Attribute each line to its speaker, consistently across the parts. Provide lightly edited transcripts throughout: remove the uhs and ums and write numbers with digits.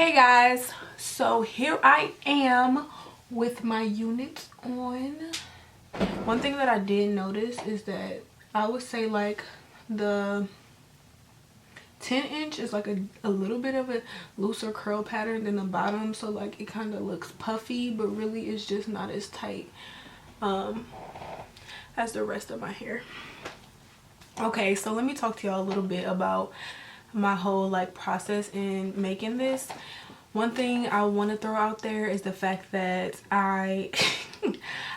Speaker 1: Hey guys, so here I am with my units on. One thing that I did notice is that I would say like the 10-inch is like a little bit of a looser curl pattern than the bottom, so like it kind of looks puffy, but really it's just not as tight as the rest of my hair. Okay, so let me talk to y'all a little bit about my whole like process in making this. One thing I want to throw out there is the fact that I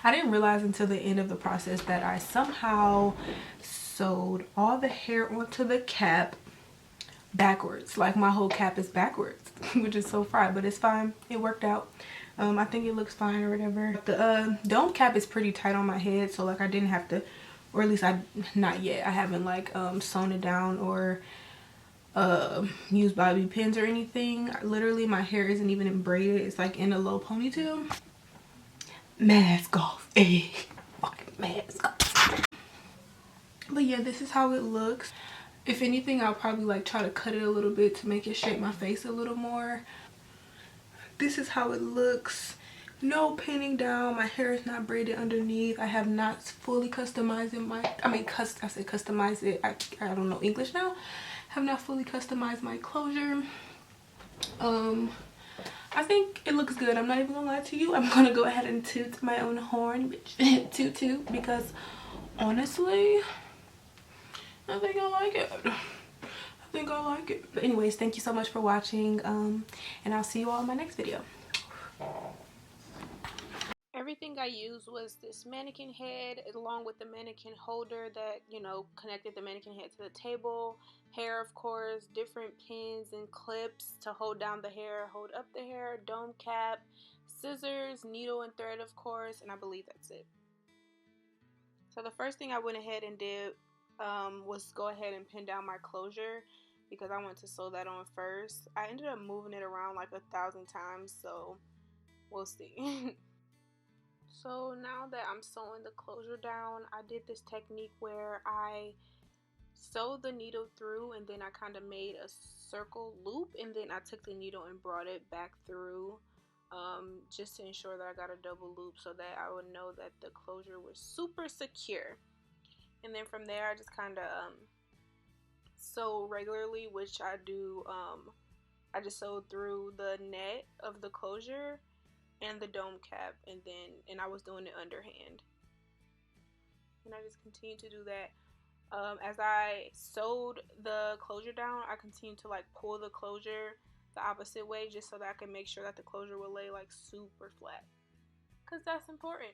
Speaker 1: I didn't realize until the end of the process that I somehow sewed all the hair onto the cap backwards. Like my whole cap is backwards, which is so fried, but it's fine. It worked out. I think it looks fine or whatever. The dome cap is pretty tight on my head, so like I didn't have to, or at least not yet. I haven't like sewn it down or use bobby pins or anything. Literally my hair isn't even braided. It's like in a low ponytail. Mask off. Fucking mask off. But yeah, this is how it looks. If anything, I'll probably like try to cut it a little bit to make it shape my face a little more. This is how it looks. No pinning down. My hair is not braided underneath. I have not fully customized it. I said customize it. I don't know English now. Have not fully customized my closure. I think it looks good. I'm not even gonna lie to you. I'm gonna go ahead and toot my own horn, bitch. Toot toot, because honestly, I think I like it. I think I like it. But anyways, thank you so much for watching, and I'll see you all in my next video. Everything I used was this mannequin head along with the mannequin holder that, you know, connected the mannequin head to the table. Hair, of course, different pins and clips to hold down the hair, hold up the hair, dome cap, scissors, needle and thread, of course, and I believe that's it. So the first thing I went ahead and did was go ahead and pin down my closure because I wanted to sew that on first. I ended up moving it around like 1,000 times, so we'll see. So now that I'm sewing the closure down, I did this technique where I sewed the needle through and then I kind of made a circle loop, and then I took the needle and brought it back through just to ensure that I got a double loop so that I would know that the closure was super secure. And then from there I just kind of sew regularly, which I do. I just sewed through the net of the closure and the dome cap, and I was doing it underhand, and I just continued to do that. As I sewed the closure down, I continued to like pull the closure the opposite way just so that I can make sure that the closure will lay like super flat, because that's important.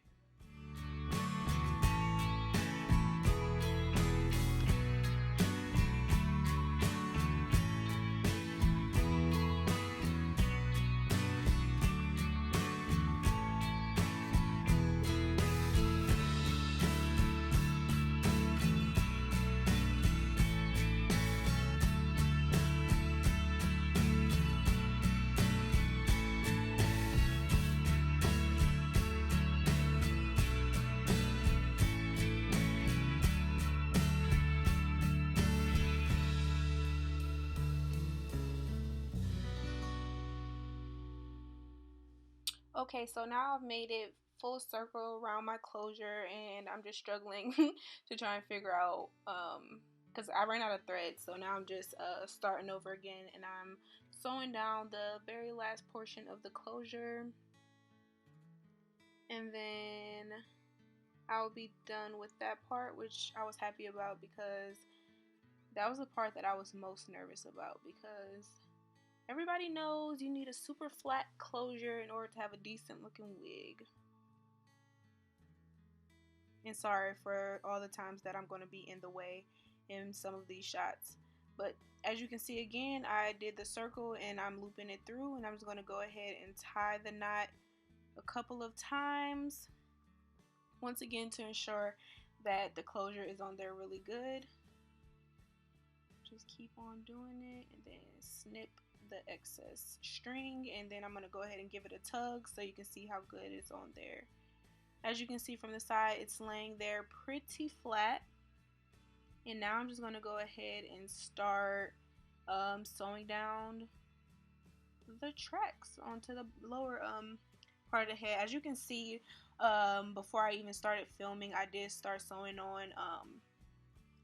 Speaker 1: Okay, so now I've made it full circle around my closure, and I'm just struggling to try and figure out, because I ran out of thread, so now I'm just starting over again, and I'm sewing down the very last portion of the closure, and then I'll be done with that part, which I was happy about because that was the part that I was most nervous about, because everybody knows you need a super flat closure in order to have a decent looking wig. And sorry for all the times that I'm going to be in the way in some of these shots. But as you can see again, I did the circle and I'm looping it through, and I'm just going to go ahead and tie the knot a couple of times. Once again, to ensure that the closure is on there really good. Just keep on doing it and then snip the excess string, and then I'm going to go ahead and give it a tug so you can see how good it's on there. As you can see from the side, it's laying there pretty flat. And now I'm just going to go ahead and start sewing down the tracks onto the lower part of the head. As you can see, before I even started filming, I did start sewing on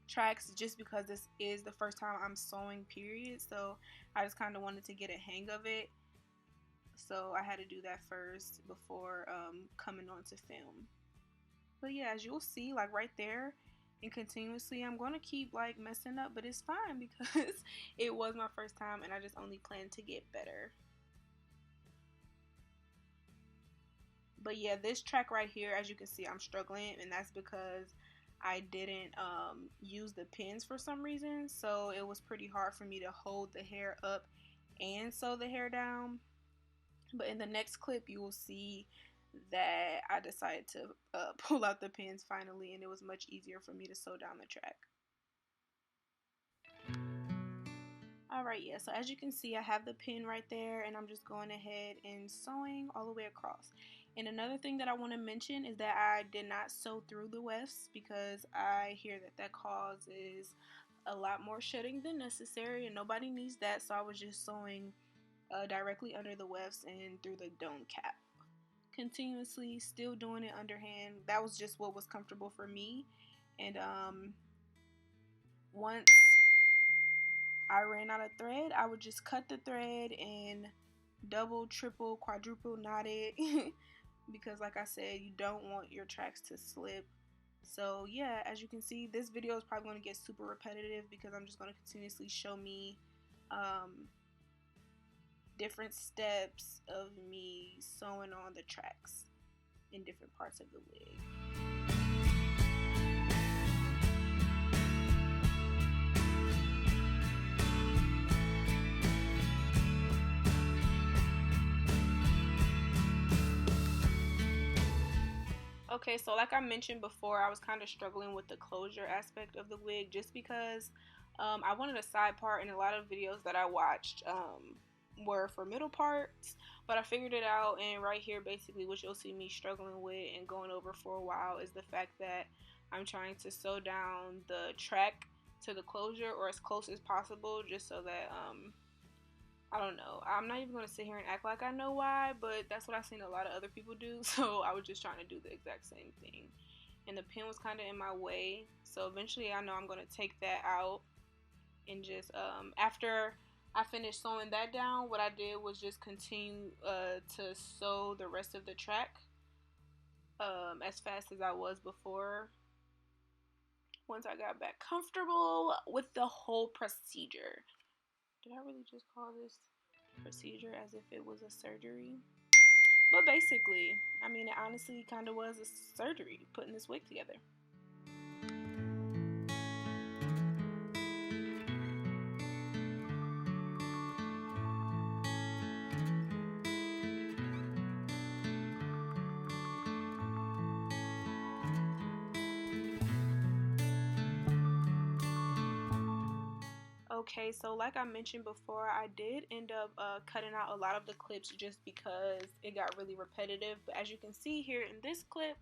Speaker 1: tracks just because this is the first time I'm sewing, period. So I just kind of wanted to get a hang of it. So I had to do that first before coming on to film. But yeah, as you'll see, like right there and continuously, I'm going to keep like messing up, but it's fine because it was my first time and I just only plan to get better. But yeah, this track right here, as you can see, I'm struggling, and that's because I didn't use the pins for some reason. So it was pretty hard for me to hold the hair up and sew the hair down. But in the next clip, you will see that I decided to pull out the pins finally, and it was much easier for me to sew down the track. Alright, yeah, so as you can see, I have the pin right there, and I'm just going ahead and sewing all the way across. And another thing that I want to mention is that I did not sew through the wefts because I hear that that causes a lot more shedding than necessary, and nobody needs that, so I was just sewing directly under the wefts and through the dome cap. Continuously, still doing it underhand. That was just what was comfortable for me. And once I ran out of thread, I would just cut the thread and double, triple, quadruple knot it because like I said, you don't want your tracks to slip. So yeah, as you can see, this video is probably going to get super repetitive because I'm just going to continuously show me different steps of me sewing on the tracks in different parts of the wig. Okay, so like I mentioned before, I was kind of struggling with the closure aspect of the wig just because I wanted a side part, and a lot of videos that I watched were for middle parts, but I figured it out. And right here, basically what you'll see me struggling with and going over for a while is the fact that I'm trying to sew down the track to the closure, or as close as possible, just so that I don't know, I'm not even going to sit here and act like I know why, but that's what I've seen a lot of other people do, so I was just trying to do the exact same thing. And the pin was kind of in my way, so eventually I know I'm going to take that out. And just after I finished sewing that down, what I did was just continue to sew the rest of the track as fast as I was before, once I got back comfortable with the whole procedure. Did I really just call this procedure as if it was a surgery? But basically, I mean, it honestly kind of was a surgery, putting this wig together. Okay, so like I mentioned before, I did end up cutting out a lot of the clips just because it got really repetitive. But as you can see here in this clip,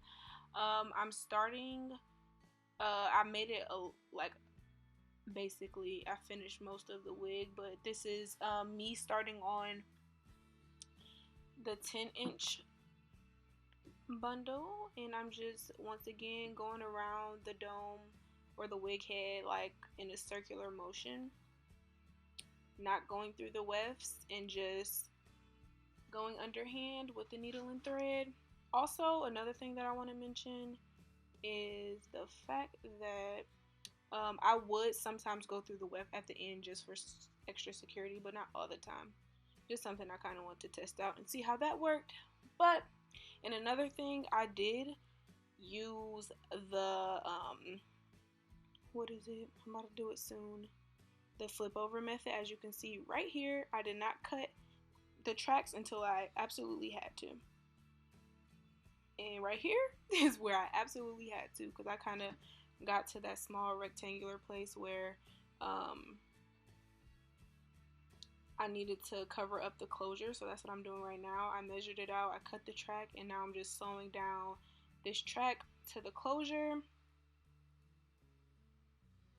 Speaker 1: I'm starting, I made it like basically I finished most of the wig, but this is me starting on the 10-inch bundle, and I'm just once again going around the dome or the wig head like in a circular motion, not going through the wefts and just going underhand with the needle and thread. Also, another thing that I want to mention is the fact that I would sometimes go through the weft at the end just for extra security, but not all the time. Just something I kind of want to test out and see how that worked. But, and another thing, I did use the, what is it? I'm about to do it soon. The flip over method. As you can see right here, I did not cut the tracks until I absolutely had to. And right here is where I absolutely had to, because I kind of got to that small rectangular place where I needed to cover up the closure. So that's what I'm doing right now. I measured it out, I cut the track, and now I'm just sewing down this track to the closure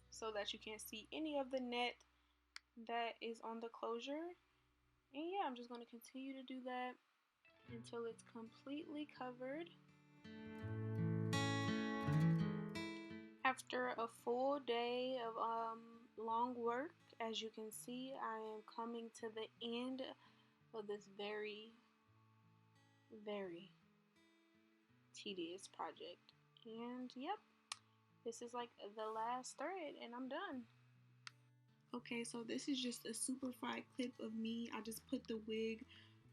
Speaker 1: so that you can't see any of the net that is on the closure. And yeah, I'm just going to continue to do that until it's completely covered. After a full day of long work, as you can see, I am coming to the end of this very, very tedious project. And yep, this is like the last thread and I'm done. Okay, so this is just a super fried clip of me. I just put the wig,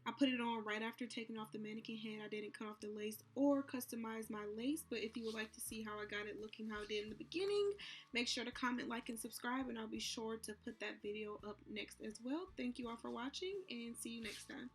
Speaker 1: I put it on right after taking off the mannequin head. I didn't cut off the lace or customize my lace, but if you would like to see how I got it looking how it did in the beginning, make sure to comment, like, and subscribe, and I'll be sure to put that video up next as well. Thank you all for watching, and see you next time.